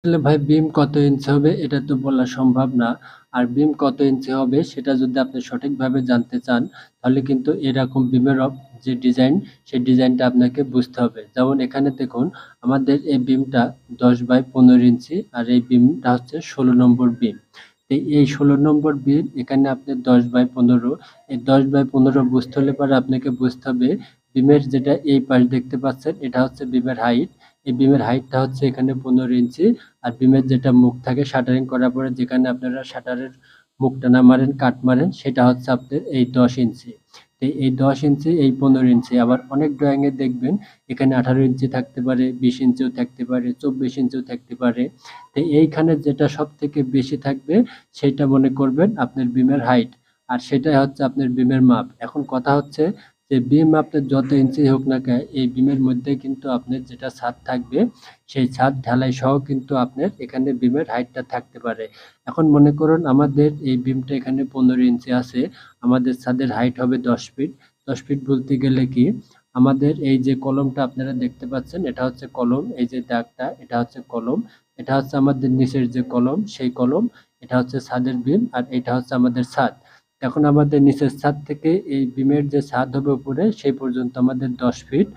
আসলে ভাই বিম কত ইঞ্চি হবে এটা তো বলা সম্ভব না। আর বিম কত ইঞ্চি হবে সেটা যদি আপনি সঠিকভাবে জানতে চান তাহলে কিন্তু এরকম বিমের যে ডিজাইন সেই ডিজাইনটা আপনাকে বুঝতে হবে। যেমন এখানে দেখুন আমাদের এই বিমটা 10 বাই 15 ইঞ্চি আর এই বিমটা হচ্ছে 16 নম্বর বিম। এই 16 নম্বর বিম এখানে আপনি 10 বাই 15, এই 10 বাই 15 বুঝতে হলে পরে আপনাকে বুঝতে হবে বিমের যেটা এই পাশ দেখতে পাচ্ছেন এটা হচ্ছে বিমের হাইট। এই বিমের হাইটটা হচ্ছে এখানে 15 ইঞ্চি। আর বিমের যেটা মুখ থাকে শাটারিং করার পরে যেখানে আপনারা শাটারের মুখ টানা মারেন কাট মারেন সেটা হচ্ছে আপনার এই 10 ইঞ্চি। এই 10 ইঞ্চি এই 15 ইঞ্চি আবার অনেক ড্রয়িং এ দেখবেন এখানে 18 ইঞ্চি থাকতে পারে, 20 ইঞ্চিও থাকতে পারে, 24 ইঞ্চিও থাকতে পারে। তো এইখানে যেটা সব থেকে বেশি থাকবে সেটা মনে করবেন আপনার বিমের হাইট। আর সেটাই হচ্ছে আপনার বিমের মাপ। এখন কথা হচ্ছে যে বিম আপনার যত ইঞ্চি হোক না কেন এই বিমের মধ্যে কিন্তু আপনার যেটা ছাদ থাকবে সেই ছাদ ঢালাই সহ কিন্তু আপনার এখানে বিমের হাইটটা থাকতে পারে। এখন মনে করুন আমাদের এই বিমটা এখানে 15 ইঞ্চি আছে, আমাদের ছাদের হাইট হবে 10 ফিট। 10 ফিট বলতে গেলে কি আমাদের এই যে কলমটা আপনারা দেখতে পাচ্ছেন এটা হচ্ছে কলম, এই যে দাগটা এটা হচ্ছে কলম, এটা হচ্ছে আমাদের নিচের যে কলম সেই কলম, এটা হচ্ছে ছাদের বিম আর এটা হচ্ছে আমাদের ছাদ। এখন আমাদের নিচের ছাদ থেকে এই বিমের যে ছাদ হবে উপরে সেই পর্যন্ত আমাদের 10 ফিট।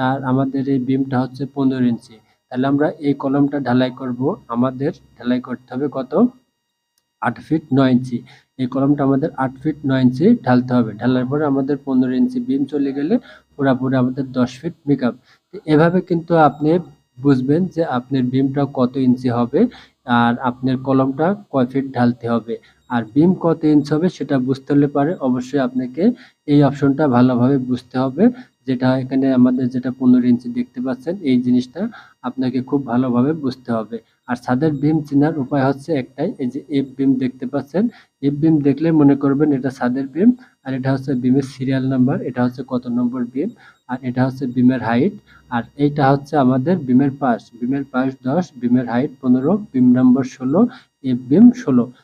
আর আমাদের এই বিমটা হচ্ছে 15 ইঞ্চি। তাহলে আমরা এই কলমটা ঢালাই করব, আমাদের ঢালাই করতে হবে কত 8 ফিট 9 ইঞ্চি। এই কলমটা আমাদের 8 ফিট 9 ইঞ্চি ঢালতে হবে। ঢালার পরে আমাদের 15 ইঞ্চি বিম চলে গেলে পুরাপুরি আমাদের 10 ফিট মেকআপ। এভাবে কিন্তু আপনি বুঝবেন যে আপনার বিমটা কত ইঞ্চি হবে আর আপনার কলমটা কয় ফিট ঢালতে হবে। আর বিম কত ইঞ্চি হবে সেটা বুঝতে হলে পারে অবশ্যই আপনাকে এই অপশনটা ভালোভাবে বুঝতে হবে। যেটা এখানে আমাদের যেটা 15 ইঞ্চি দেখতে পাচ্ছেন এই জিনিসটা আপনাকে খুব ভালোভাবে বুঝতে হবে। আর ছাদের বিম চেনার উপায় হচ্ছে একটাই, এই যে এফ বিম দেখতে পাচ্ছেন, এফ বিম দেখলে মনে করবেন এটা ছাদের বিম। আর এটা হচ্ছে বিমের সিরিয়াল নাম্বার, এটা হচ্ছে কত নম্বর বিম। আর এটা হচ্ছে বিমের হাইট। আর এইটা হচ্ছে আমাদের বিমের পাশ, বিমের পাশ 10, বিমের হাইট 15, বিম নাম্বার 16, এফ বিম 16।